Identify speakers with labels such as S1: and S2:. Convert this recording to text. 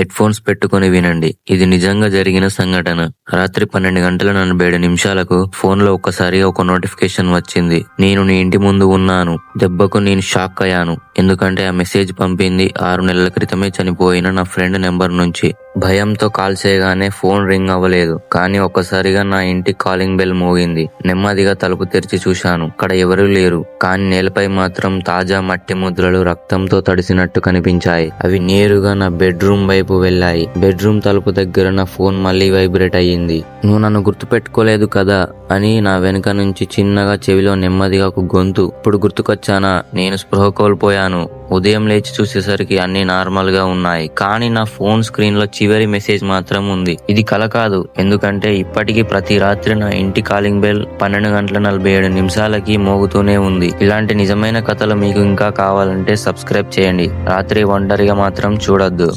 S1: Head phones పెట్టుకుని వినండి. ఇది నిజంగా జరిగిన సంఘటన. రాత్రి 12:47 ఫోన్ లో ఒక్కసారిగా ఒక నోటిఫికేషన్ వచ్చింది. నేను నీ ఇంటి ముందు ఉన్నాను. దెబ్బకు నేను షాక్ అయ్యాను. ఎందుకంటే ఆ మెసేజ్ పంపింది 6 నెలల క్రితమే చనిపోయిన నా ఫ్రెండ్ నెంబర్ నుంచి. భయంతో కాల్ చేయగానే ఫోన్ రింగ్ అవ్వలేదు. కానీ ఒక్కసారిగా నా ఇంటి కాలింగ్ బెల్ మోగింది. నెమ్మదిగా తలుపు తెరిచి చూశాను. అక్కడ ఎవరూ లేరు. కానీ నేలపై మాత్రం తాజా మట్టి ముద్రలు రక్తంతో తడిసినట్టు కనిపించాయి. అవి నేరుగా నా బెడ్రూమ్ వైపు వెళ్ళాయి. బెడ్రూమ్ తలుపు దగ్గర నా ఫోన్ మళ్ళీ వైబ్రేట్ అయ్యింది. నువ్వు నన్ను గుర్తుపెట్టుకోలేదు కదా అని నా వెనుక నుంచి చిన్నగా చెవిలో నెమ్మదిగా ఒక గొంతు. ఇప్పుడు గుర్తుకొచ్చానా? నేను స్పృహ కోల్పోయాను. ఉదయం లేచి చూసేసరికి అన్ని నార్మల్ గా ఉన్నాయి. కానీ నా ఫోన్ స్క్రీన్ లో చివరి మెసేజ్ మాత్రం ఉంది. ఇది కల కాదు. ఎందుకంటే ఇప్పటికీ ప్రతి రాత్రి నా ఇంటి కాలింగ్ బెల్ 12:47 మోగుతూనే ఉంది. ఇలాంటి నిజమైన కథలు మీకు ఇంకా కావాలంటే సబ్స్క్రైబ్ చేయండి. రాత్రి ఒంటరిగా మాత్రం చూడొద్దు.